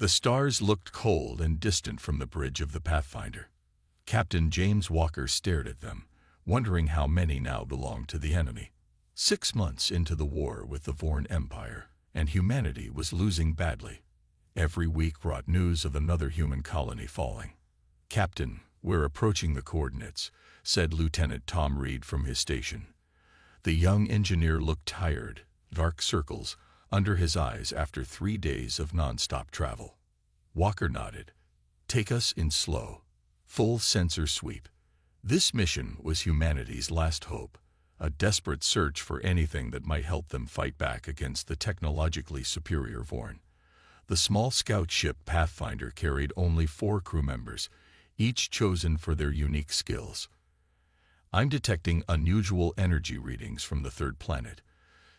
The stars looked cold and distant from the bridge of the Pathfinder. Captain James Walker stared at them, wondering how many now belonged to the enemy. 6 months into the war with the Vorn Empire, and humanity was losing badly. Every week brought news of another human colony falling. "Captain, we're approaching the coordinates," said Lieutenant Tom Reed from his station. The young engineer looked tired, dark circles under his eyes after 3 days of non-stop travel. Walker nodded. "Take us in slow. Full sensor sweep." This mission was humanity's last hope, a desperate search for anything that might help them fight back against the technologically superior Vorn. The small scout ship Pathfinder carried only 4 crew members, each chosen for their unique skills. "I'm detecting unusual energy readings from the third planet,"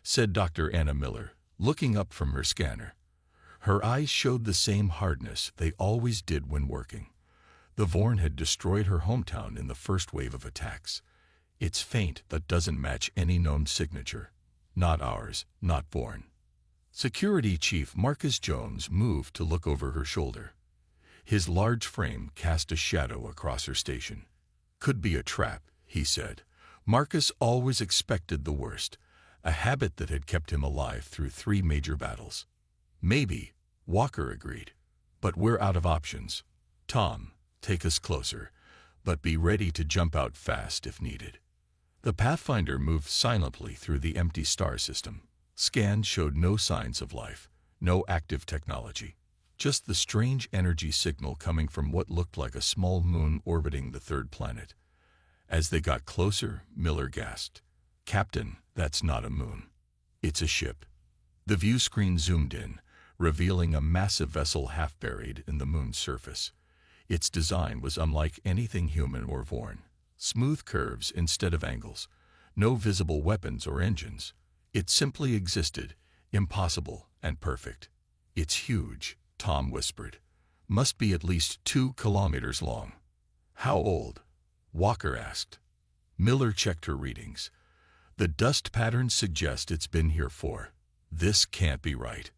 said Dr. Anna Miller, looking up from her scanner. Her eyes showed the same hardness they always did when working. The Vorn had destroyed her hometown in the first wave of attacks. It's faint but doesn't match any known signature. Not ours, not Vorn. Security Chief Marcus Jones moved to look over her shoulder. His large frame cast a shadow across her station. "Could be a trap," he said. Marcus always expected the worst, a habit that had kept him alive through 3 major battles. "Maybe," Walker agreed. "But we're out of options. Tom, take us closer, but be ready to jump out fast if needed." The Pathfinder moved silently through the empty star system. Scans showed no signs of life, no active technology, just the strange energy signal coming from what looked like a small moon orbiting the third planet. As they got closer, Miller gasped. "Captain, that's not a moon. It's a ship." The view screen zoomed in, revealing a massive vessel half buried in the moon's surface. Its design was unlike anything human or Vorn. Smooth curves instead of angles. No visible weapons or engines. It simply existed, impossible and perfect. "It's huge," Tom whispered. "Must be at least 2 kilometers long." "How old?" Walker asked. Miller checked her readings. "The dust patterns suggest it's been here for. This can't be right."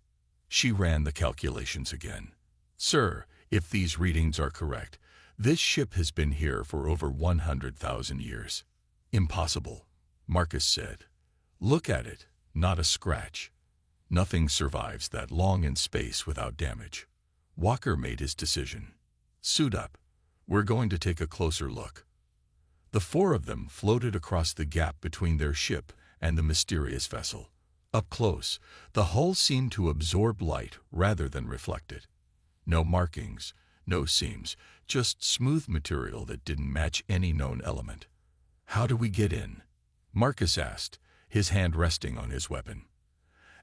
She ran the calculations again. "Sir, if these readings are correct, this ship has been here for over 100,000 years." "Impossible," Marcus said. "Look at it, not a scratch. Nothing survives that long in space without damage." Walker made his decision. "Suit up. We're going to take a closer look." The 4 of them floated across the gap between their ship and the mysterious vessel. Up close, the hull seemed to absorb light rather than reflect it. No markings, no seams, just smooth material that didn't match any known element. "How do we get in?" Marcus asked, his hand resting on his weapon.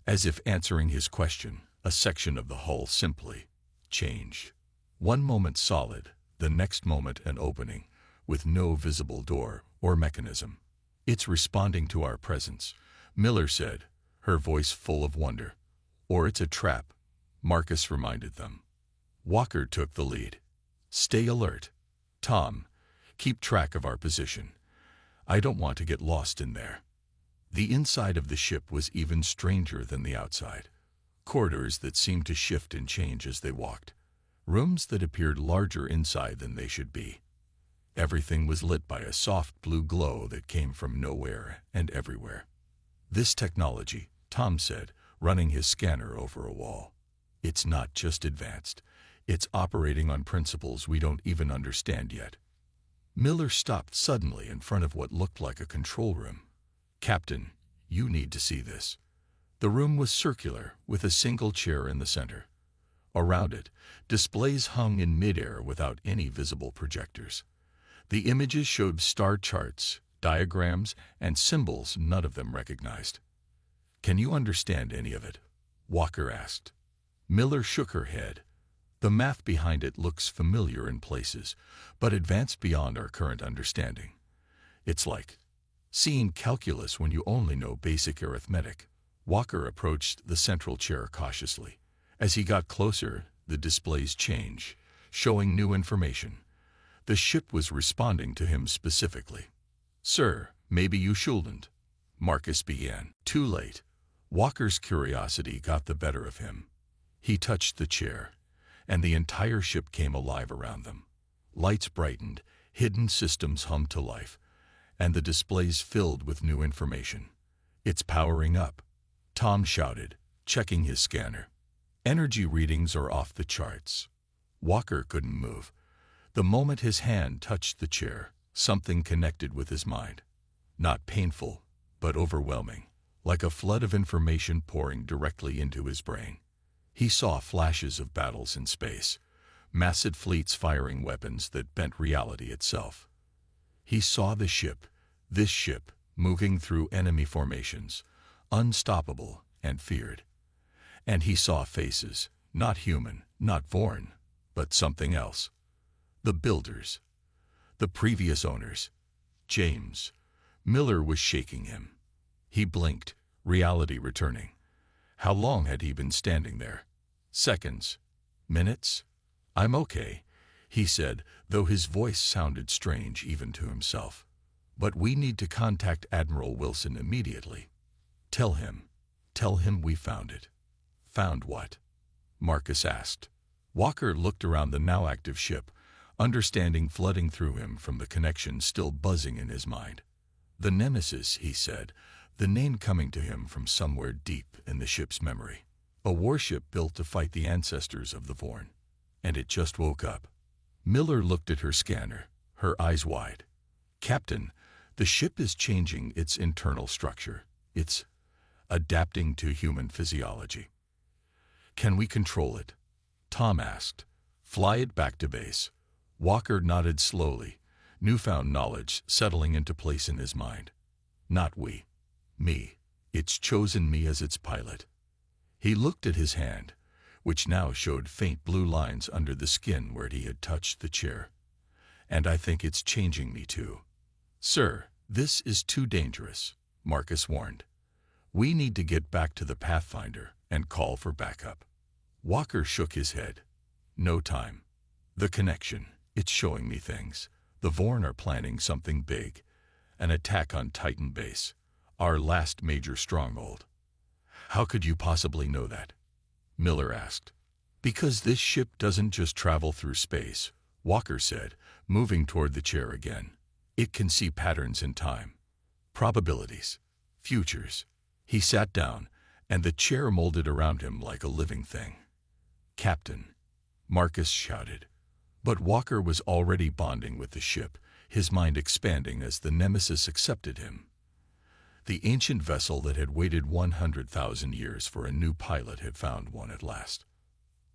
As if answering his question, a section of the hull simply changed. One moment solid, the next moment an opening, with no visible door or mechanism. "It's responding to our presence," Miller said, her voice full of wonder. "Or it's a trap," Marcus reminded them. Walker took the lead. "Stay alert. Tom, keep track of our position. I don't want to get lost in there." The inside of the ship was even stranger than the outside. Corridors that seemed to shift and change as they walked. Rooms that appeared larger inside than they should be. Everything was lit by a soft blue glow that came from nowhere and everywhere. "This technology," Tom said, running his scanner over a wall. "It's not just advanced. It's operating on principles we don't even understand yet." Miller stopped suddenly in front of what looked like a control room. "Captain, you need to see this." The room was circular, with a single chair in the center. Around it, displays hung in midair without any visible projectors. The images showed star charts, diagrams, and symbols none of them recognized. "Can you understand any of it?" Walker asked. Miller shook her head. "The math behind it looks familiar in places, but advanced beyond our current understanding. It's like seeing calculus when you only know basic arithmetic." Walker approached the central chair cautiously. As he got closer, the displays changed, showing new information. The ship was responding to him specifically. "Sir, maybe you shouldn't," Marcus began. Too late. Walker's curiosity got the better of him. He touched the chair. and the entire ship came alive around them. Lights brightened, hidden systems hummed to life, and the displays filled with new information. "It's powering up," Tom shouted, checking his scanner. "Energy readings are off the charts." Walker couldn't move. The moment his hand touched the chair, something connected with his mind. Not painful, but overwhelming, like a flood of information pouring directly into his brain. He saw flashes of battles in space, massive fleets firing weapons that bent reality itself. He saw the ship, this ship, moving through enemy formations, unstoppable and feared. And he saw faces, not human, not Vorn, but something else. The builders. The previous owners. James. Miller was shaking him. He blinked, reality returning. How long had he been standing there? Seconds? Minutes? "I'm okay," he said, though his voice sounded strange even to himself. "But we need to contact Admiral Wilson immediately. Tell him we found it." "Found what?" Marcus asked. Walker looked around the now active ship, understanding flooding through him from the connection still buzzing in his mind. "The Nemesis," he said, the name coming to him from somewhere deep in the ship's memory. "A warship built to fight the ancestors of the Vorn. And it just woke up." Miller looked at her scanner, her eyes wide. "Captain, the ship is changing its internal structure. It's adapting to human physiology." "Can we control it?" Tom asked. "Fly it back to base." Walker nodded slowly, newfound knowledge settling into place in his mind. "Not we. Me. It's chosen me as its pilot." He looked at his hand, which now showed faint blue lines under the skin where he had touched the chair. "And I think it's changing me too." "Sir, this is too dangerous," Marcus warned. "We need to get back to the Pathfinder and call for backup." Walker shook his head. "No time. The connection, it's showing me things. The Vorn are planning something big. An attack on Titan Base, our last major stronghold." "How could you possibly know that?" Miller asked. "Because this ship doesn't just travel through space," Walker said, moving toward the chair again. "It can see patterns in time. Probabilities. Futures." He sat down, and the chair molded around him like a living thing. "Captain," Marcus shouted. But Walker was already bonding with the ship, his mind expanding as the Nemesis accepted him. The ancient vessel that had waited 100,000 years for a new pilot had found one at last.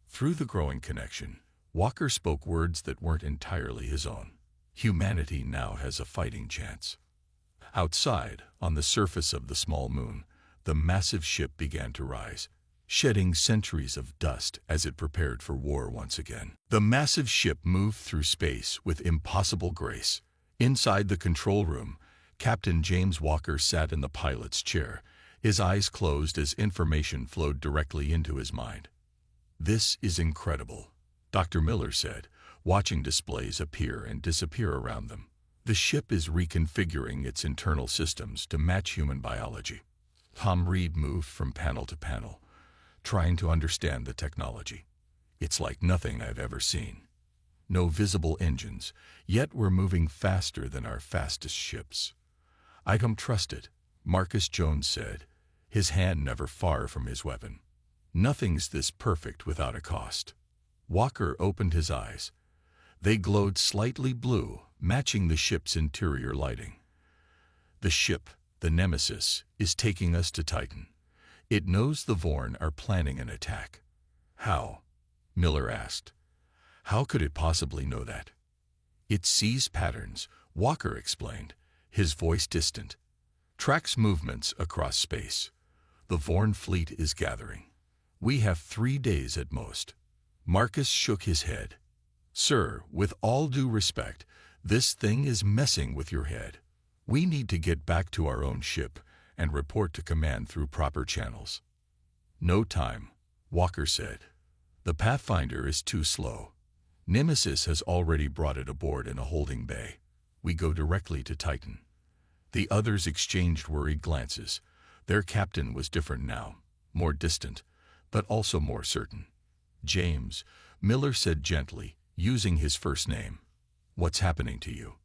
Through the growing connection, Walker spoke words that weren't entirely his own. "Humanity now has a fighting chance." Outside, on the surface of the small moon, the massive ship began to rise, shedding centuries of dust as it prepared for war once again. The massive ship moved through space with impossible grace. Inside the control room, Captain James Walker sat in the pilot's chair, his eyes closed as information flowed directly into his mind. "This is incredible," Dr. Miller said, watching displays appear and disappear around them. "The ship is reconfiguring its internal systems to match human biology." Tom Reed moved from panel to panel, trying to understand the technology. "It's like nothing I've ever seen. No visible engines, yet we're moving faster than our fastest ships." "I don't trust it," Marcus Jones said, his hand never far from his weapon. "Nothing's this perfect without a cost." Walker opened his eyes. They glowed slightly blue, matching the ship's interior lighting. "The ship, the Nemesis, is taking us to Titan. It knows the Vorn are planning an attack." "How?" Miller asked. "How could it possibly know that?" "It sees patterns," Walker explained, his voice distant. "Tracks movements across space. The Vorn fleet is gathering. We have 3 days at most." Marcus shook his head. "Sir, with all due respect, this thing is messing with your head. We need to get back to our own ship and report to command through proper channels." "No time," Walker said. "The Pathfinder is too slow. Nemesis has already brought it aboard in a holding bay. We go directly to Titan." The others exchanged worried glances. Their captain was different now, more distant, but also more certain. "James, Miller said gently, using his first name. "What's happening to you?"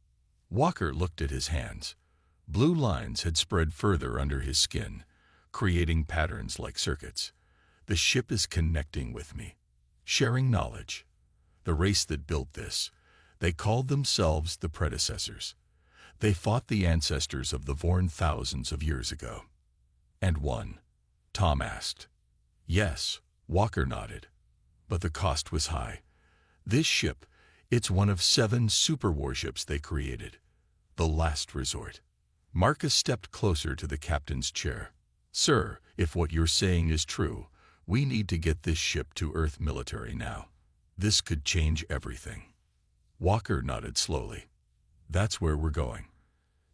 Walker looked at his hands. Blue lines had spread further under his skin, creating patterns like circuits. "The ship is connecting with me, sharing knowledge. The race that built this, they called themselves the predecessors. They fought the ancestors of the Vorn thousands of years ago." "And won?" Tom asked. "Yes," Walker nodded. "But the cost was high. This ship, it's one of 7 super warships they created. The last resort." Marcus stepped closer to the captain's chair. "Sir, if what you're saying is true, we need to get this ship to Earth military now. This could change everything." Walker nodded slowly. "That's where we're going.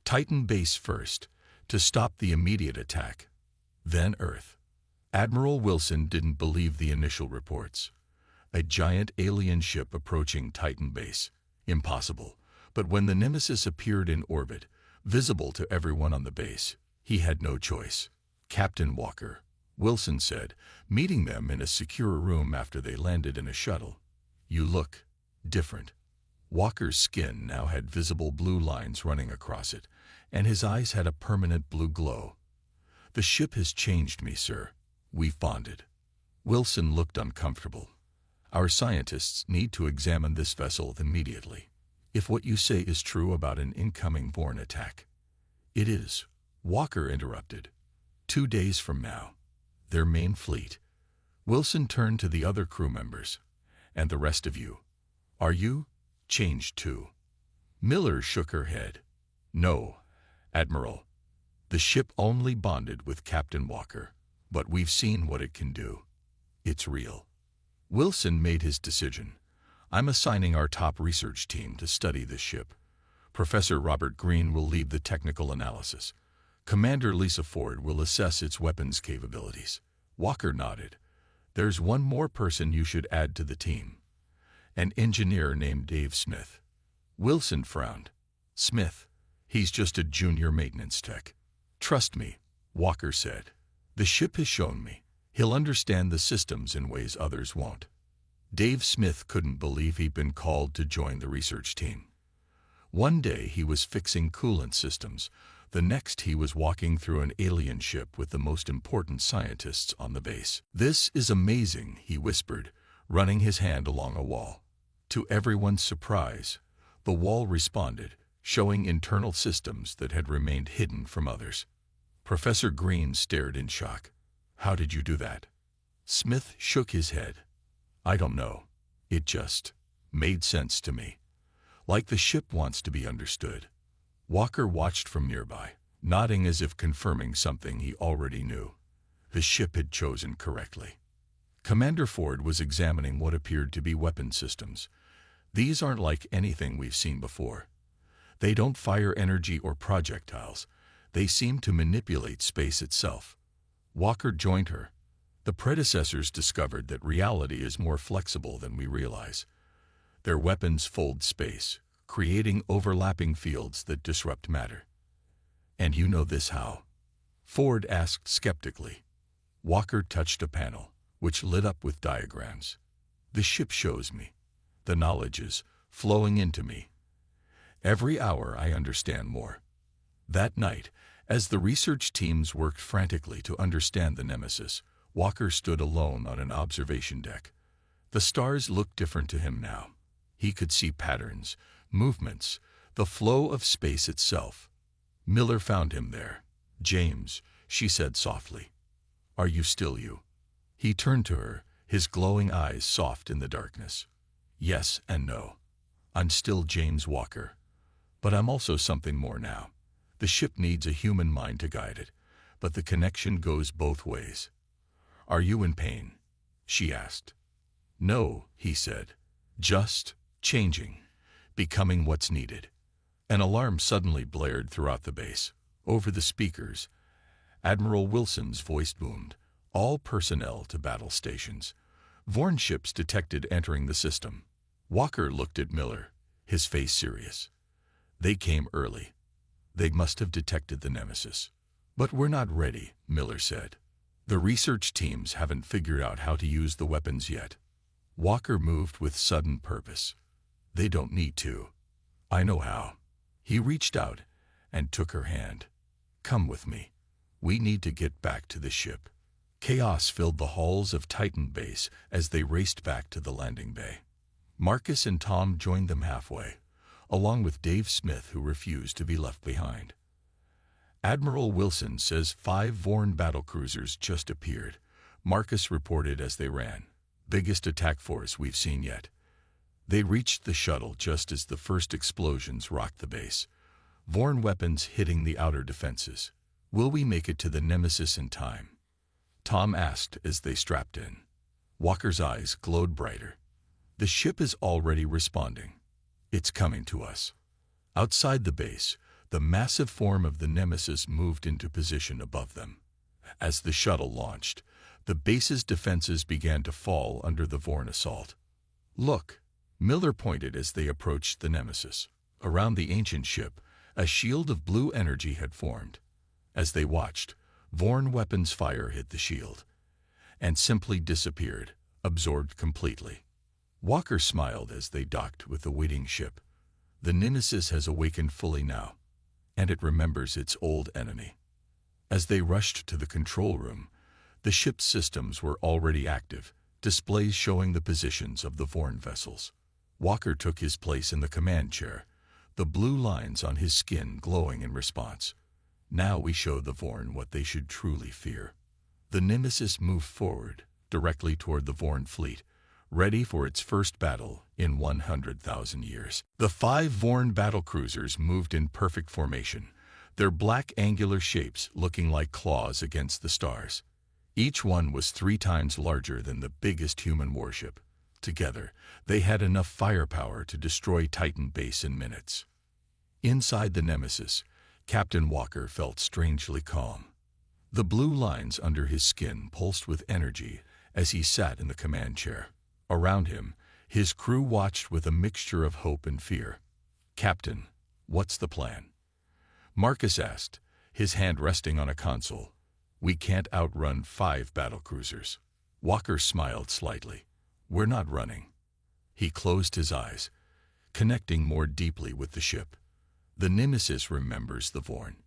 Titan base first, to stop the immediate attack. Then Earth." Admiral Wilson didn't believe the initial reports. A giant alien ship approaching Titan base. Impossible. But when the Nemesis appeared in orbit, visible to everyone on the base, he had no choice. "Captain Walker," Wilson said, meeting them in a secure room after they landed in a shuttle. "You look different." Walker's skin now had visible blue lines running across it, and his eyes had a permanent blue glow. "The ship has changed me, sir. We've bonded." Wilson looked uncomfortable. "Our scientists need to examine this vessel immediately. If what you say is true about an incoming Vorn attack." "It is," Walker interrupted. 2 days from now. Their main fleet." Wilson turned to the other crew members. "And the rest of you, are you changed too?" Miller shook her head. "No, Admiral. The ship only bonded with Captain Walker, but we've seen what it can do. It's real." Wilson made his decision. "I'm assigning our top research team to study this ship. Professor Robert Green will lead the technical analysis. Commander Lisa Ford will assess its weapons capabilities." Walker nodded. "There's one more person you should add to the team. An engineer named Dave Smith." Wilson frowned. "Smith? He's just a junior maintenance tech." "Trust me," Walker said. "The ship has shown me. He'll understand the systems in ways others won't." Dave Smith couldn't believe he'd been called to join the research team. One day he was fixing coolant systems. The next he was walking through an alien ship with the most important scientists on the base. "This is amazing," he whispered, running his hand along a wall. To everyone's surprise, the wall responded, showing internal systems that had remained hidden from others. Professor Green stared in shock. "How did you do that?" Smith shook his head. "I don't know. It just made sense to me. Like the ship wants to be understood." Walker watched from nearby, nodding as if confirming something he already knew. The ship had chosen correctly. Commander Ford was examining what appeared to be weapon systems. "These aren't like anything we've seen before. They don't fire energy or projectiles. They seem to manipulate space itself." Walker joined her. "The predecessors discovered that reality is more flexible than we realize. Their weapons fold space, creating overlapping fields that disrupt matter." "And you know this how?" Ford asked skeptically. Walker touched a panel, which lit up with diagrams. "The ship shows me. The knowledge is flowing into me. Every hour I understand more." That night, as the research teams worked frantically to understand the Nemesis, Walker stood alone on an observation deck. The stars looked different to him now. He could see patterns, movements, the flow of space itself. Miller found him there. "James," she said softly, "are you still you?" He turned to her, his glowing eyes soft in the darkness. "Yes and no. I'm still James Walker. But I'm also something more now. The ship needs a human mind to guide it, but the connection goes both ways." "Are you in pain?" she asked. "No," he said. "Just changing, becoming what's needed." An alarm suddenly blared throughout the base. Over the speakers, Admiral Wilson's voice boomed. "All personnel to battle stations. Vorn ships detected entering the system." Walker looked at Miller, his face serious. "They came early. They must have detected the Nemesis." "But we're not ready," Miller said. "The research teams haven't figured out how to use the weapons yet." Walker moved with sudden purpose. They don't need to. I know how. He reached out and took her hand. Come with me. We need to get back to the ship. Chaos filled the halls of Titan Base as they raced back to the landing bay. Marcus and Tom joined them halfway, along with Dave Smith, who refused to be left behind. Admiral Wilson says 5 Vorn battlecruisers just appeared, Marcus reported as they ran. Biggest attack force we've seen yet. They reached the shuttle just as the first explosions rocked the base. Vorn weapons hitting the outer defenses. Will we make it to the Nemesis in time? Tom asked as they strapped in. Walker's eyes glowed brighter. The ship is already responding. It's coming to us. Outside the base, the massive form of the Nemesis moved into position above them. As the shuttle launched, the base's defenses began to fall under the Vorn assault. Look, Miller pointed as they approached the Nemesis. Around the ancient ship, a shield of blue energy had formed. As they watched, Vorn weapons fire hit the shield and simply disappeared, absorbed completely. Walker smiled as they docked with the waiting ship. The Nemesis has awakened fully now, and it remembers its old enemy. As they rushed to the control room, the ship's systems were already active, displays showing the positions of the Vorn vessels. Walker took his place in the command chair, the blue lines on his skin glowing in response. Now we show the Vorn what they should truly fear. The Nemesis moved forward, directly toward the Vorn fleet, ready for its first battle in 100,000 years. The 5 Vorn battlecruisers moved in perfect formation, their black angular shapes looking like claws against the stars. Each one was 3 times larger than the biggest human warship. Together, they had enough firepower to destroy Titan Base in minutes. Inside the Nemesis, Captain Walker felt strangely calm. The blue lines under his skin pulsed with energy as he sat in the command chair. Around him, his crew watched with a mixture of hope and fear. "Captain, what's the plan?" Marcus asked, his hand resting on a console. "We can't outrun 5 battlecruisers." Walker smiled slightly. "We're not running." He closed his eyes, connecting more deeply with the ship. The Nemesis remembers the Vorn.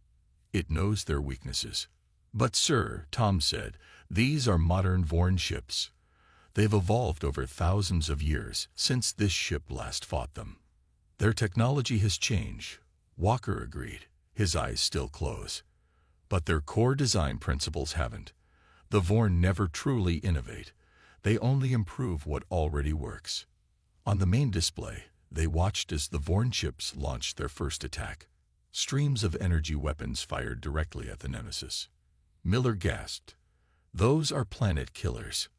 It knows their weaknesses. "But sir," Tom said, "these are modern Vorn ships. They've evolved over thousands of years since this ship last fought them. Their technology has changed." Walker agreed, his eyes still closed. "But their core design principles haven't. The Vorn never truly innovate. They only improve what already works." On the main display, they watched as the Vorn ships launched their first attack. Streams of energy weapons fired directly at the Nemesis. Miller gasped. "Those are planet killers."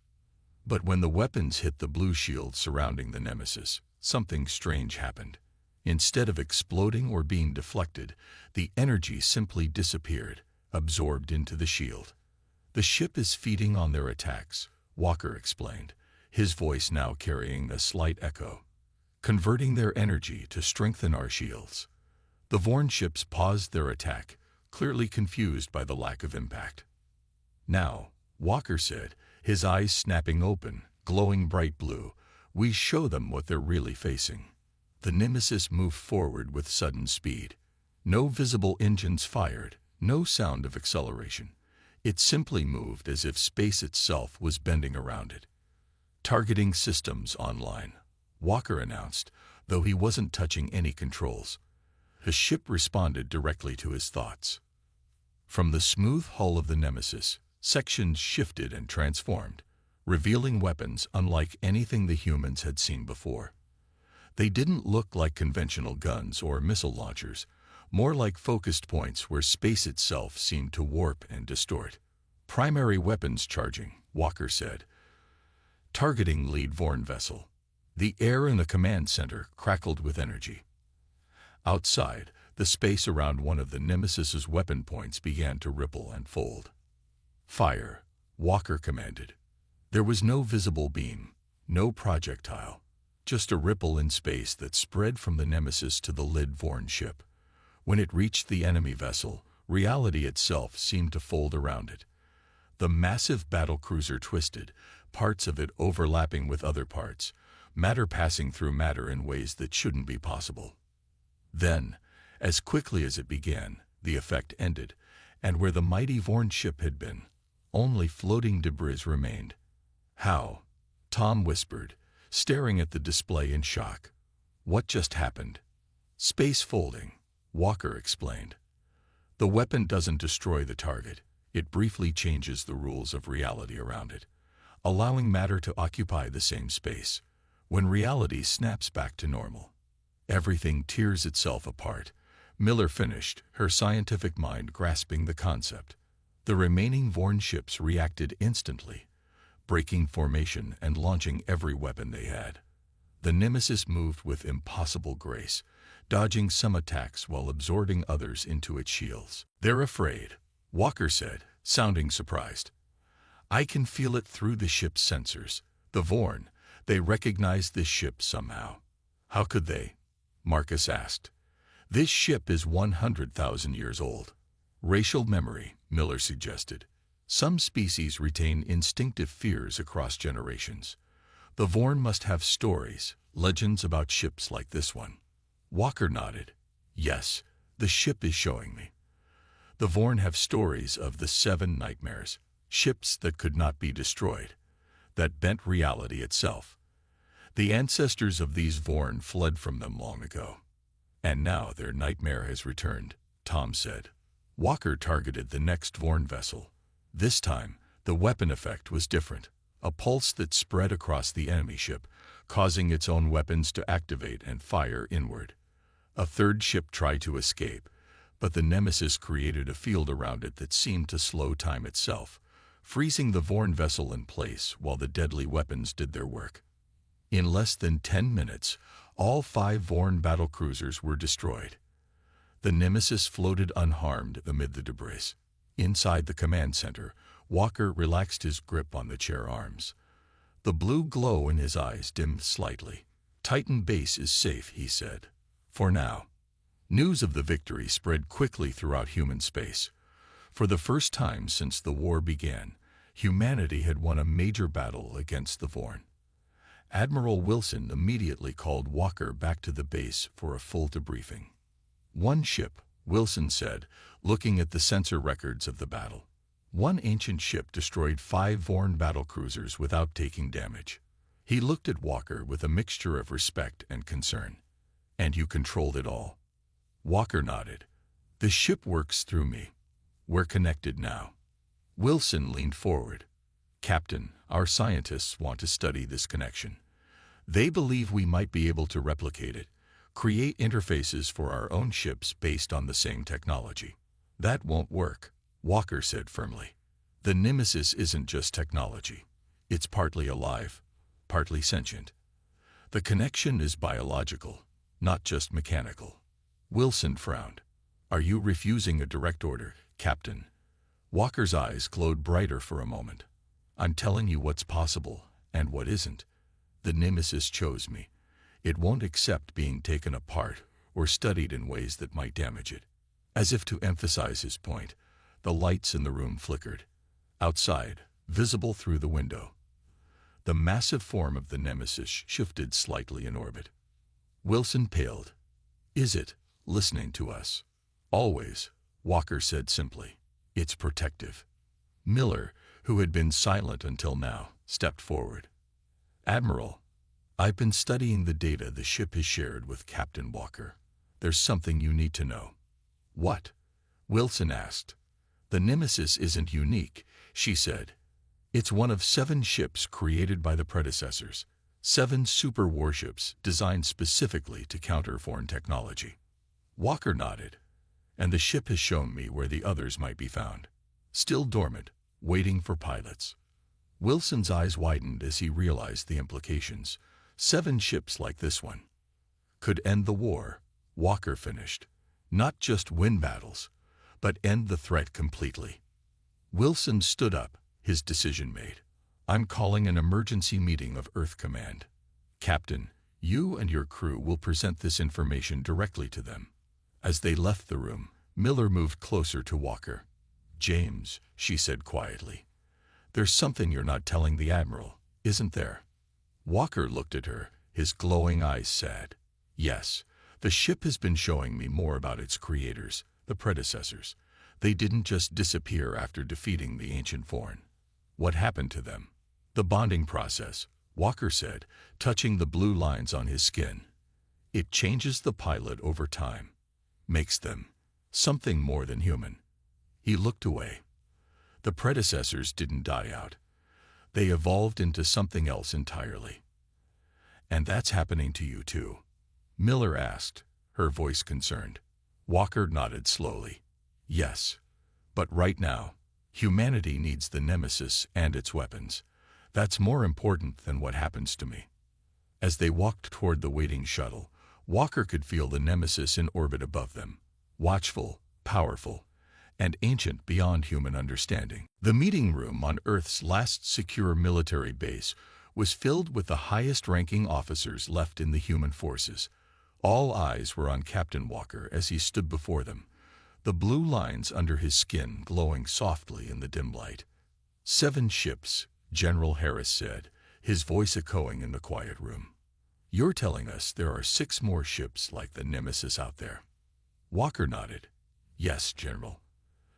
But when the weapons hit the blue shield surrounding the Nemesis, something strange happened. Instead of exploding or being deflected, the energy simply disappeared, absorbed into the shield. "The ship is feeding on their attacks," Walker explained, his voice now carrying a slight echo. "Converting their energy to strengthen our shields." The Vorn ships paused their attack, clearly confused by the lack of impact. "Now," Walker said, his eyes snapping open, glowing bright blue, "we show them what they're really facing." The Nemesis moved forward with sudden speed. No visible engines fired, no sound of acceleration. It simply moved as if space itself was bending around it. "Targeting systems online," Walker announced, though he wasn't touching any controls. The ship responded directly to his thoughts. From the smooth hull of the Nemesis, sections shifted and transformed, revealing weapons unlike anything the humans had seen before. They didn't look like conventional guns or missile launchers, more like focused points where space itself seemed to warp and distort. "Primary weapons charging," Walker said. "Targeting lead Vorn vessel." The air in the command center crackled with energy. Outside, the space around one of the Nemesis's weapon points began to ripple and fold. "Fire," Walker commanded. There was no visible beam, no projectile, just a ripple in space that spread from the Nemesis to the lead Vorn ship. When it reached the enemy vessel, reality itself seemed to fold around it. The massive battlecruiser twisted, parts of it overlapping with other parts, matter passing through matter in ways that shouldn't be possible. Then, as quickly as it began, the effect ended, and where the mighty Vorn ship had been, only floating debris remained. How? Tom whispered, staring at the display in shock. What just happened? Space folding, Walker explained. The weapon doesn't destroy the target. It briefly changes the rules of reality around it, allowing matter to occupy the same space. When reality snaps back to normal, everything tears itself apart. Miller finished, her scientific mind grasping the concept. The remaining Vorn ships reacted instantly, breaking formation and launching every weapon they had. The Nemesis moved with impossible grace, dodging some attacks while absorbing others into its shields. "They're afraid," Walker said, sounding surprised. "I can feel it through the ship's sensors. The Vorn, they recognize this ship somehow." "How could they?" Marcus asked. "This ship is 100,000 years old." "Racial memory," Miller suggested. "Some species retain instinctive fears across generations. The Vorn must have stories, legends about ships like this one." Walker nodded. "Yes, the ship is showing me. The Vorn have stories of the 7 nightmares, ships that could not be destroyed, that bent reality itself. The ancestors of these Vorn fled from them long ago. And now their nightmare has returned," Tom said. Walker targeted the next Vorn vessel. This time, the weapon effect was different, a pulse that spread across the enemy ship, causing its own weapons to activate and fire inward. A third ship tried to escape, but the Nemesis created a field around it that seemed to slow time itself, freezing the Vorn vessel in place while the deadly weapons did their work. In less than 10 minutes, all 5 Vorn battlecruisers were destroyed. The Nemesis floated unharmed amid the debris. Inside the command center, Walker relaxed his grip on the chair arms. The blue glow in his eyes dimmed slightly. "Titan Base is safe," he said. "For now." News of the victory spread quickly throughout human space. For the first time since the war began, humanity had won a major battle against the Vorn. Admiral Wilson immediately called Walker back to the base for a full debriefing. "One ship," Wilson said, looking at the sensor records of the battle. "One ancient ship destroyed 5 Vorn battlecruisers without taking damage." He looked at Walker with a mixture of respect and concern. "And you controlled it all?" Walker nodded. "The ship works through me. We're connected now." Wilson leaned forward. "Captain, our scientists want to study this connection. They believe we might be able to replicate it, create interfaces for our own ships based on the same technology." "That won't work," Walker said firmly. "The Nemesis isn't just technology. It's partly alive, partly sentient. The connection is biological, not just mechanical." Wilson frowned. "Are you refusing a direct order, Captain?" Walker's eyes glowed brighter for a moment. "I'm telling you what's possible and what isn't. The Nemesis chose me. It won't accept being taken apart or studied in ways that might damage it." As if to emphasize his point, the lights in the room flickered. Outside, visible through the window, the massive form of the Nemesis shifted slightly in orbit. Wilson paled. "Is it listening to us?" "Always," Walker said simply. "It's protective." Miller, who had been silent until now, stepped forward. "Admiral, I've been studying the data the ship has shared with Captain Walker. There's something you need to know." "What?" Wilson asked. "The Nemesis isn't unique," she said. "It's one of 7 ships created by the predecessors, 7 super warships designed specifically to counter foreign technology." Walker nodded. "And the ship has shown me where the others might be found. Still dormant, waiting for pilots." Wilson's eyes widened as he realized the implications. 7 ships like this one could end the war, Walker finished. Not just win battles, but end the threat completely. Wilson stood up, his decision made. "I'm calling an emergency meeting of Earth Command. Captain, you and your crew will present this information directly to them." As they left the room, Miller moved closer to Walker. "James," she said quietly, "there's something you're not telling the Admiral. isn't there? Walker looked at her, his glowing eyes sad. Yes, the ship has been showing me more about its creators, the predecessors. They didn't just disappear after defeating the ancient foreign. What happened to them? The bonding process, Walker said, touching the blue lines on his skin. It changes the pilot over time, makes them something more than human. He looked away. The predecessors didn't die out. They evolved into something else entirely. And that's happening to you too? Miller asked, her voice concerned. Walker nodded slowly. Yes. But right now, humanity needs the Nemesis and its weapons. That's more important than what happens to me. As they walked toward the waiting shuttle, Walker could feel the Nemesis in orbit above them, watchful, powerful, and ancient beyond human understanding. The meeting room on Earth's last secure military base was filled with the highest-ranking officers left in the human forces. All eyes were on Captain Walker as he stood before them, the blue lines under his skin glowing softly in the dim light. 7 ships, General Harris said, his voice echoing in the quiet room. You're telling us there are 6 more ships like the Nemesis out there? Walker nodded. Yes, General.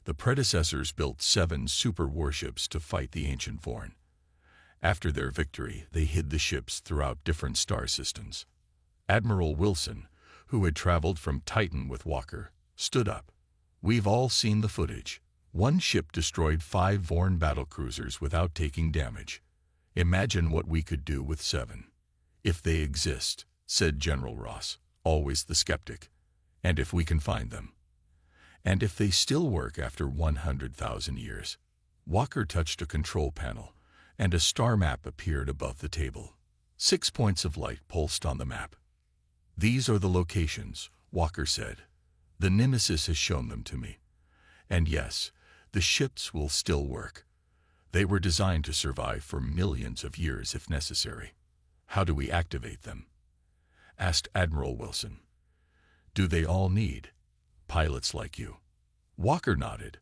The predecessors built 7 super warships to fight the ancient foreign. After their victory, they hid the ships throughout different star systems. Admiral Wilson, who had traveled from Titan with Walker, stood up. We've all seen the footage. 1 ship destroyed 5 Vorn battlecruisers without taking damage. Imagine what we could do with 7. If they exist, said General Ross, always the skeptic. And if we can find them. And if they still work after 100,000 years. Walker touched a control panel, and a star map appeared above the table. 6 points of light pulsed on the map. These are the locations, Walker said. The Nemesis has shown them to me. And yes, the ships will still work. They were designed to survive for millions of years if necessary. How do we activate them? Asked Admiral Wilson. Do they all need pilots like you? Walker nodded,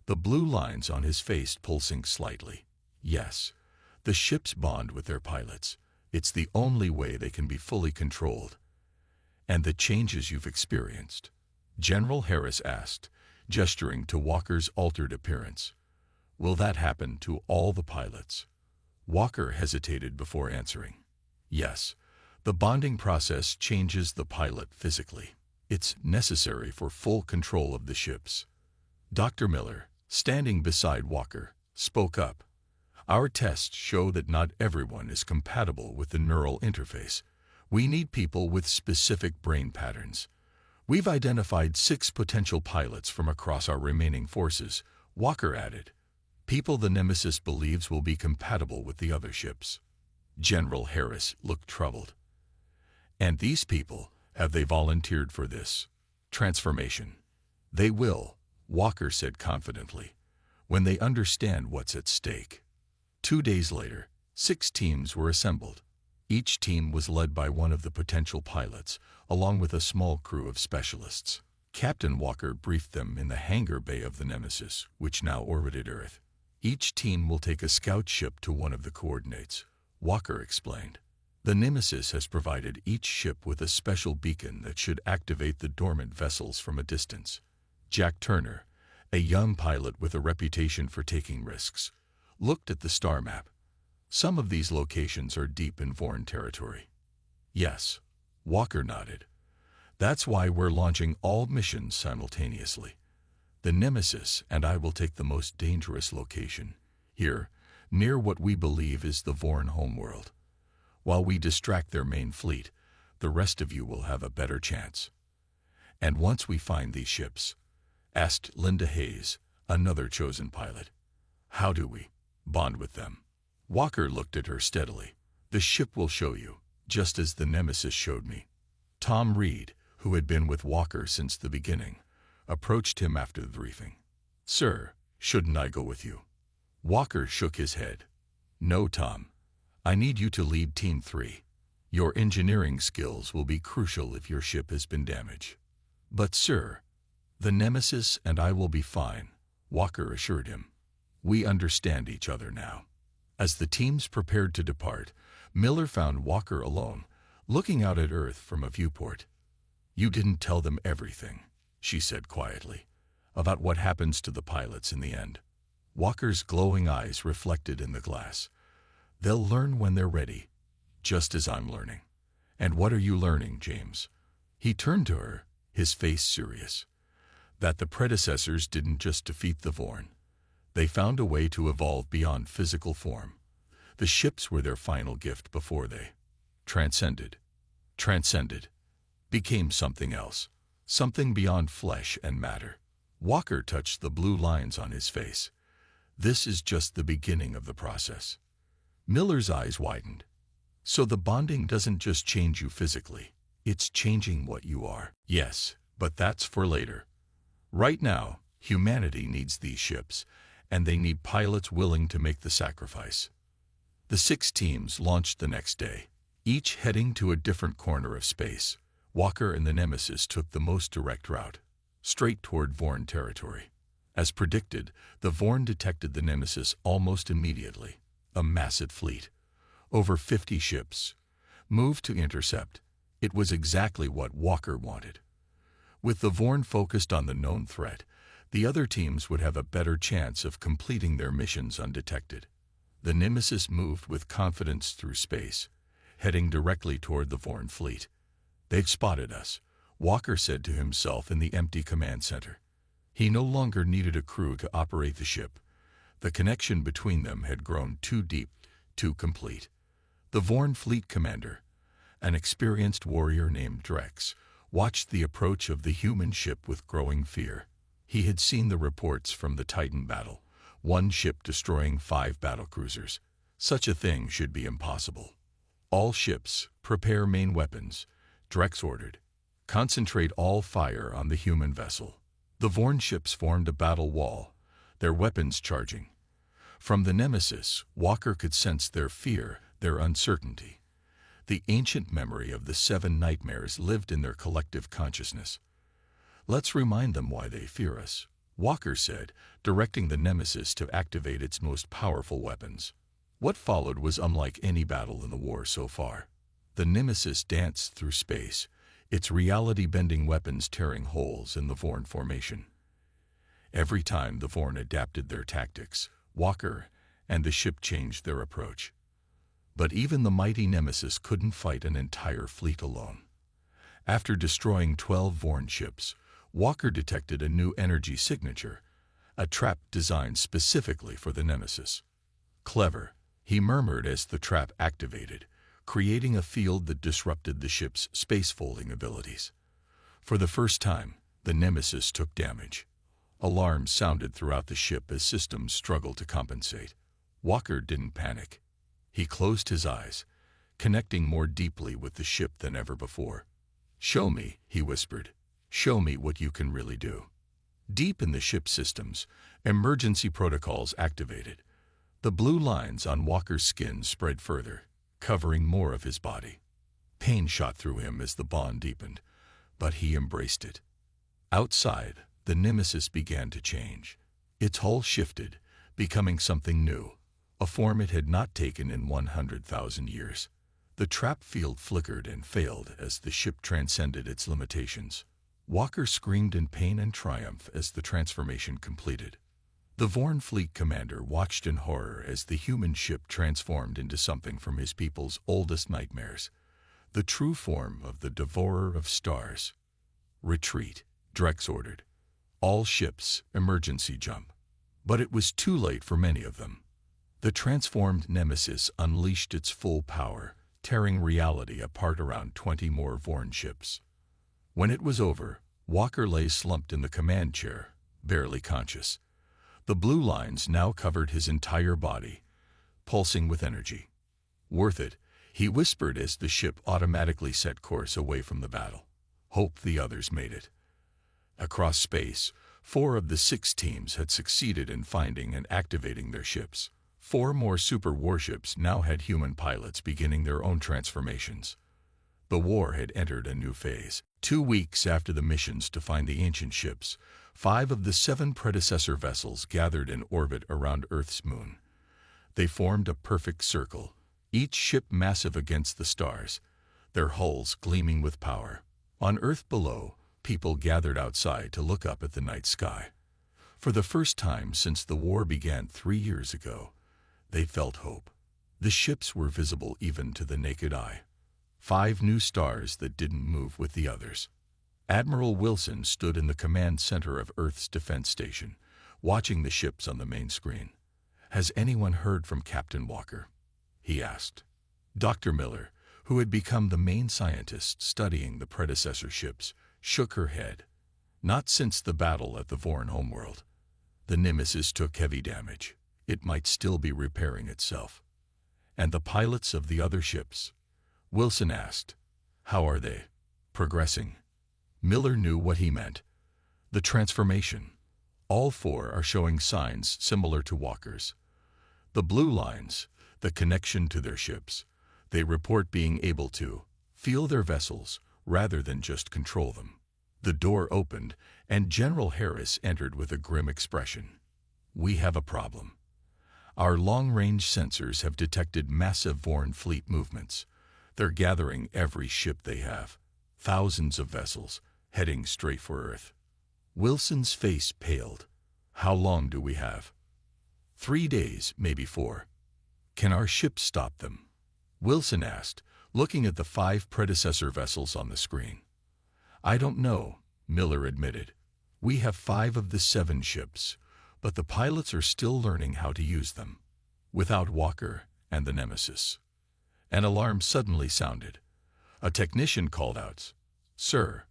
the blue lines on his face pulsing slightly. Yes, the ships bond with their pilots. It's the only way they can be fully controlled. And the changes you've experienced? General Harris asked, gesturing to Walker's altered appearance. Will that happen to all the pilots? Walker hesitated before answering. Yes, the bonding process changes the pilot physically. It's necessary for full control of the ships. Dr. Miller, standing beside Walker, spoke up. Our tests show that not everyone is compatible with the neural interface. We need people with specific brain patterns. We've identified 6 potential pilots from across our remaining forces, Walker added. People the Nemesis believes will be compatible with the other ships. General Harris looked troubled. And these people, have they volunteered for this transformation? They will, Walker said confidently, when they understand what's at stake. 2 days later, 6 teams were assembled. Each team was led by one of the potential pilots, along with a small crew of specialists. Captain Walker briefed them in the hangar bay of the Nemesis, which now orbited Earth. Each team will take a scout ship to one of the coordinates, Walker explained. The Nemesis has provided each ship with a special beacon that should activate the dormant vessels from a distance. Jack Turner, a young pilot with a reputation for taking risks, looked at the star map. Some of these locations are deep in Vorn territory. Yes, Walker nodded. That's why we're launching all missions simultaneously. The Nemesis and I will take the most dangerous location, here, near what we believe is the Vorn homeworld. While we distract their main fleet, the rest of you will have a better chance. And once we find these ships, asked Linda Hayes, another chosen pilot, how do we bond with them? Walker looked at her steadily. The ship will show you, just as the Nemesis showed me. Tom Reed, who had been with Walker since the beginning, approached him after the briefing. Sir, shouldn't I go with you? Walker shook his head. No, Tom. I need you to lead Team 3. Your engineering skills will be crucial if your ship has been damaged. But sir, the Nemesis and I will be fine, Walker assured him. We understand each other now. As the teams prepared to depart, Miller found Walker alone, looking out at Earth from a viewport. "You didn't tell them everything," she said quietly, "about what happens to the pilots in the end." Walker's glowing eyes reflected in the glass. "They'll learn when they're ready, just as I'm learning." "And what are you learning, James?" He turned to her, his face serious. "That the predecessors didn't just defeat the Vorn. They found a way to evolve beyond physical form. The ships were their final gift before they transcended, became something else, something beyond flesh and matter." Walker touched the blue lines on his face. "This is just the beginning of the process." Miller's eyes widened. "So the bonding doesn't just change you physically, it's changing what you are." "Yes, but that's for later. Right now, humanity needs these ships, and they need pilots willing to make the sacrifice." The 6 teams launched the next day, each heading to a different corner of space. Walker and the Nemesis took the most direct route, straight toward Vorn territory. As predicted, the Vorn detected the Nemesis almost immediately. A massive fleet, over 50 ships, moved to intercept. It was exactly what Walker wanted. With the Vorn focused on the known threat, the other teams would have a better chance of completing their missions undetected. The Nemesis moved with confidence through space, heading directly toward the Vorn fleet. "They've spotted us," Walker said to himself in the empty command center. He no longer needed a crew to operate the ship. The connection between them had grown too deep, too complete. The Vorn fleet commander, an experienced warrior named Drex, watched the approach of the human ship with growing fear. He had seen the reports from the Titan battle, one ship destroying 5 battlecruisers. Such a thing should be impossible. "All ships, prepare main weapons," Drex ordered. "Concentrate all fire on the human vessel." The Vorn ships formed a battle wall, their weapons charging. From the Nemesis, Walker could sense their fear, their uncertainty. The ancient memory of the 7 nightmares lived in their collective consciousness. "Let's remind them why they fear us," Walker said, directing the Nemesis to activate its most powerful weapons. What followed was unlike any battle in the war so far. The Nemesis danced through space, its reality-bending weapons tearing holes in the Vorn formation. Every time the Vorn adapted their tactics, Walker and the ship changed their approach. But even the mighty Nemesis couldn't fight an entire fleet alone. After destroying 12 Vorn ships, Walker detected a new energy signature, a trap designed specifically for the Nemesis. "Clever," he murmured as the trap activated, creating a field that disrupted the ship's space-folding abilities. For the first time, the Nemesis took damage. Alarms sounded throughout the ship as systems struggled to compensate. Walker didn't panic. He closed his eyes, connecting more deeply with the ship than ever before. "Show me," he whispered. "Show me what you can really do." Deep in the ship's systems, emergency protocols activated. The blue lines on Walker's skin spread further, covering more of his body. Pain shot through him as the bond deepened, but he embraced it. Outside, the Nemesis began to change. Its hull shifted, becoming something new, a form it had not taken in 100,000 years. The trap field flickered and failed as the ship transcended its limitations. Walker screamed in pain and triumph as the transformation completed. The Vorn fleet commander watched in horror as the human ship transformed into something from his people's oldest nightmares, the true form of the Devourer of Stars. "Retreat," Drex ordered. "All ships, emergency jump." But it was too late for many of them. The transformed Nemesis unleashed its full power, tearing reality apart around 20 more Vorn ships. When it was over, Walker lay slumped in the command chair, barely conscious. The blue lines now covered his entire body, pulsing with energy. "Worth it," he whispered as the ship automatically set course away from the battle. Hope the others made it. Across space, 4 of the 6 teams had succeeded in finding and activating their ships. 4 more super warships now had human pilots beginning their own transformations. The war had entered a new phase. 2 weeks after the missions to find the ancient ships, 5 of the 7 predecessor vessels gathered in orbit around Earth's moon. They formed a perfect circle, each ship massive against the stars, their hulls gleaming with power. On Earth below, people gathered outside to look up at the night sky. For the first time since the war began 3 years ago, they felt hope. The ships were visible even to the naked eye. 5 new stars that didn't move with the others. Admiral Wilson stood in the command center of Earth's defense station, watching the ships on the main screen. "Has anyone heard from Captain Walker?" he asked. Dr. Miller, who had become the main scientist studying the predecessor ships, shook her head. "Not since the battle at the Vorn homeworld. The Nemesis took heavy damage. It might still be repairing itself." "And the pilots of the other ships?" Wilson asked. "How are they? Progressing?" Miller knew what he meant. The transformation. All 4 are showing signs similar to Walker's. The blue lines, the connection to their ships. They report being able to feel their vessels rather than just control them. The door opened, and General Harris entered with a grim expression. "We have a problem. Our long-range sensors have detected massive Vorn fleet movements. They're gathering every ship they have. Thousands of vessels, heading straight for Earth." Wilson's face paled. "How long do we have?" 3 days, maybe 4. "Can our ships stop them?" Wilson asked, looking at the 5 predecessor vessels on the screen. "I don't know," Miller admitted. "We have 5 of the 7 ships, but the pilots are still learning how to use them." Without Walker and the Nemesis. An alarm suddenly sounded. A technician called out, "Sir,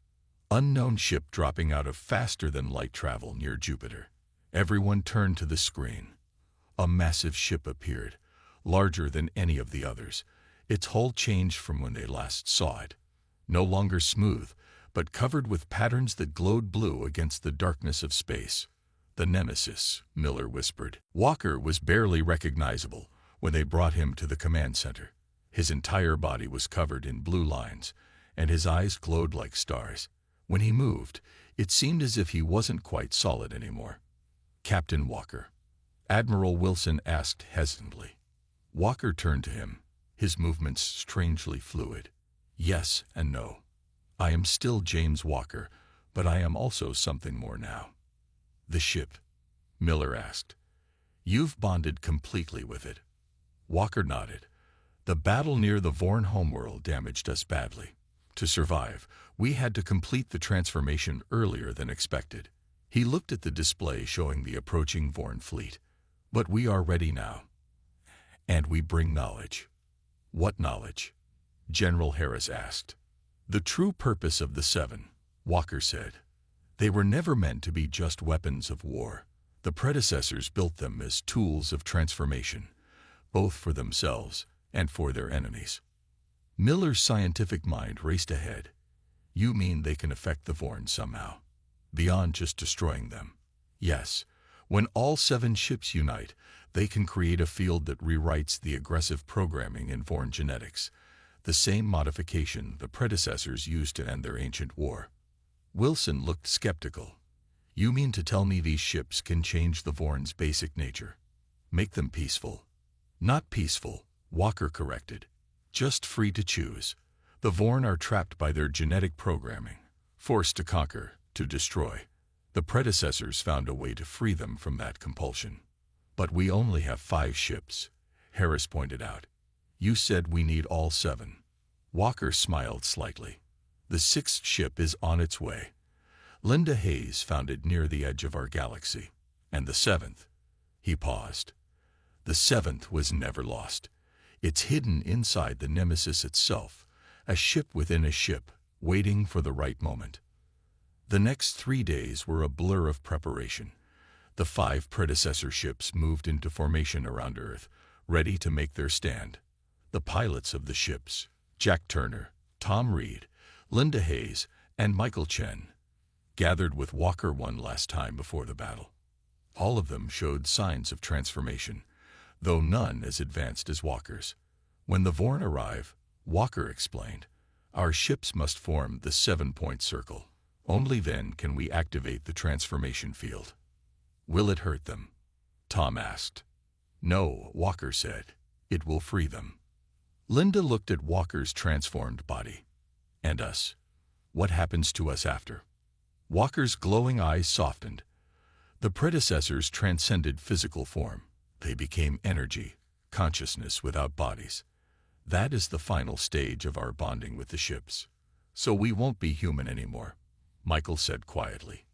unknown ship dropping out of faster-than-light travel near Jupiter." Everyone turned to the screen. A massive ship appeared, larger than any of the others. Its hull changed from when they last saw it. No longer smooth, but covered with patterns that glowed blue against the darkness of space. "The Nemesis," Miller whispered. Walker was barely recognizable when they brought him to the command center. His entire body was covered in blue lines, and his eyes glowed like stars. When he moved, it seemed as if he wasn't quite solid anymore. "Captain Walker?" Admiral Wilson asked hesitantly. Walker turned to him, his movements strangely fluid. "Yes and no. I am still James Walker, but I am also something more now." "The ship?" Miller asked. "You've bonded completely with it." Walker nodded. "The battle near the Vorn homeworld damaged us badly. To survive, we had to complete the transformation earlier than expected." He looked at the display showing the approaching Vorn fleet. "But we are ready now. And we bring knowledge." "What knowledge?" General Harris asked. "The true purpose of the 7, Walker said. "They were never meant to be just weapons of war. The predecessors built them as tools of transformation, both for themselves and for their enemies." Miller's scientific mind raced ahead. "You mean they can affect the Vorn somehow, beyond just destroying them?" "Yes. When all 7 ships unite, they can create a field that rewrites the aggressive programming in Vorn genetics, the same modification the predecessors used to end their ancient war." Wilson looked skeptical. "You mean to tell me these ships can change the Vorn's basic nature? Make them peaceful?" "Not peaceful," Walker corrected. "Just free to choose. The Vorn are trapped by their genetic programming, forced to conquer, to destroy. The predecessors found a way to free them from that compulsion." "But we only have 5 ships," Harris pointed out. "You said we need all 7. Walker smiled slightly. "The 6th ship is on its way. Linda Hayes found it near the edge of our galaxy. And the 7th, he paused. "The 7th was never lost. It's hidden inside the Nemesis itself, a ship within a ship, waiting for the right moment." The next 3 days were a blur of preparation. The 5 predecessor ships moved into formation around Earth, ready to make their stand. The pilots of the ships, Jack Turner, Tom Reed, Linda Hayes, and Michael Chen, gathered with Walker one last time before the battle. All of them showed signs of transformation, though none as advanced as Walker's. "When the Vorn arrive," Walker explained, "our ships must form the 7-point circle. Only then can we activate the transformation field." "Will it hurt them?" Tom asked. "No," Walker said. "It will free them." Linda looked at Walker's transformed body. "And us? What happens to us after?" Walker's glowing eyes softened. The predecessors transcended physical form. They became energy, consciousness without bodies. That is the final stage of our bonding with the ships. "So we won't be human anymore," Michael said quietly.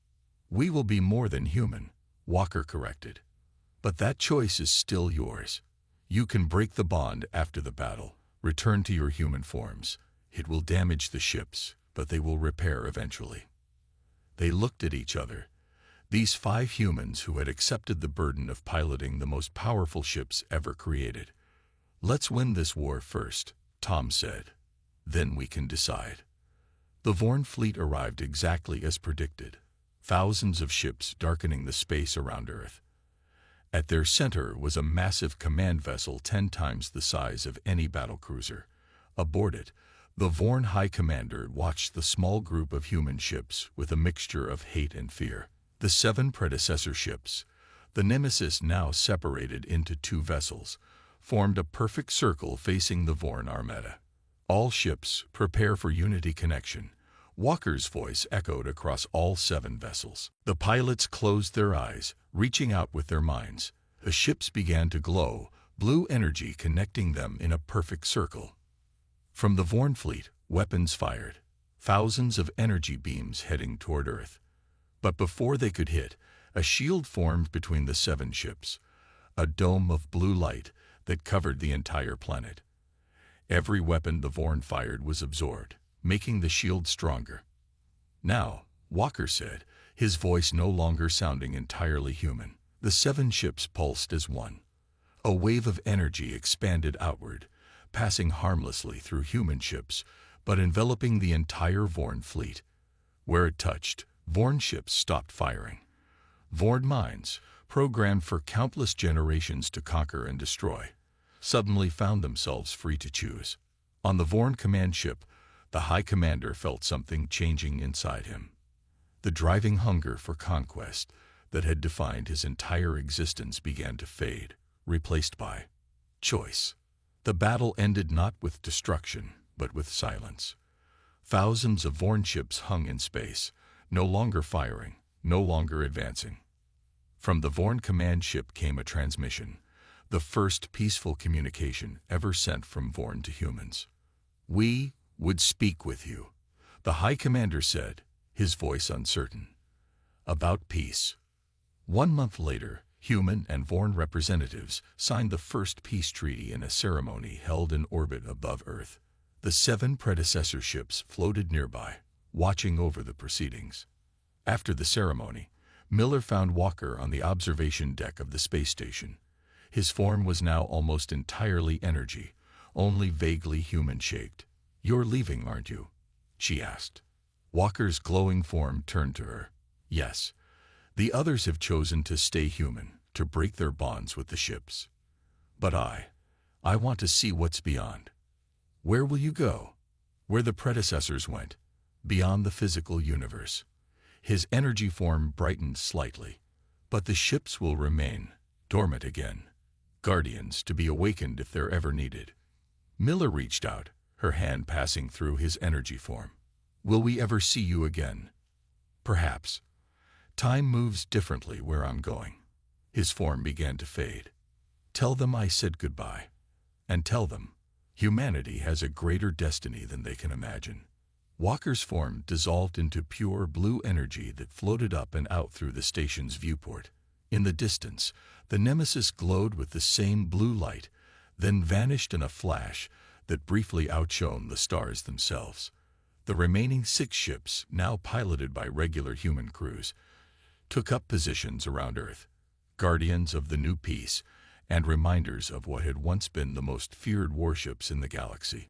"We will be more than human," Walker corrected. "But that choice is still yours. You can break the bond after the battle, return to your human forms. It will damage the ships, but they will repair eventually." They looked at each other. These 5 humans who had accepted the burden of piloting the most powerful ships ever created. "Let's win this war first," Tom said. "Then we can decide." The Vorn fleet arrived exactly as predicted. Thousands of ships darkening the space around Earth. At their center was a massive command vessel 10 times the size of any battlecruiser. Aboard it, the Vorn High Commander watched the small group of human ships with a mixture of hate and fear. The 7 predecessor ships, the Nemesis now separated into 2 vessels, formed a perfect circle facing the Vorn Armada. "All ships, prepare for Unity connection." Walker's voice echoed across all 7 vessels. The pilots closed their eyes, reaching out with their minds. The ships began to glow, blue energy connecting them in a perfect circle. From the Vorn fleet, weapons fired, thousands of energy beams heading toward Earth. But before they could hit, a shield formed between the 7 ships, a dome of blue light that covered the entire planet. Every weapon the Vorn fired was absorbed, making the shield stronger. "Now," Walker said, his voice no longer sounding entirely human. The 7 ships pulsed as one. A wave of energy expanded outward, passing harmlessly through human ships, but enveloping the entire Vorn fleet. Where it touched, Vorn ships stopped firing. Vorn minds, programmed for countless generations to conquer and destroy, suddenly found themselves free to choose. On the Vorn command ship, the High Commander felt something changing inside him. The driving hunger for conquest that had defined his entire existence began to fade, replaced by choice. The battle ended not with destruction, but with silence. Thousands of Vorn ships hung in space, no longer firing, no longer advancing. From the Vorn command ship came a transmission, the first peaceful communication ever sent from Vorn to humans. "We would speak with you," the High Commander said, his voice uncertain. "About peace." 1 month later, human and Vorn representatives signed the first peace treaty in a ceremony held in orbit above Earth. The 7 predecessor ships floated nearby, watching over the proceedings. After the ceremony, Miller found Walker on the observation deck of the space station. His form was now almost entirely energy, only vaguely human-shaped. "You're leaving, aren't you?" she asked. Walker's glowing form turned to her. "Yes. The others have chosen to stay human, to break their bonds with the ships. But I want to see what's beyond." "Where will you go?" "Where the predecessors went, beyond the physical universe." His energy form brightened slightly. "But the ships will remain, dormant again. Guardians to be awakened if they're ever needed." Miller reached out, her hand passing through his energy form. "Will we ever see you again?" "Perhaps. Time moves differently where I'm going." His form began to fade. "Tell them I said goodbye. And tell them, humanity has a greater destiny than they can imagine." Walker's form dissolved into pure blue energy that floated up and out through the station's viewport. In the distance, the Nemesis glowed with the same blue light, then vanished in a flash that briefly outshone the stars themselves. The remaining 6 ships, now piloted by regular human crews, took up positions around Earth, guardians of the new peace and reminders of what had once been the most feared warships in the galaxy.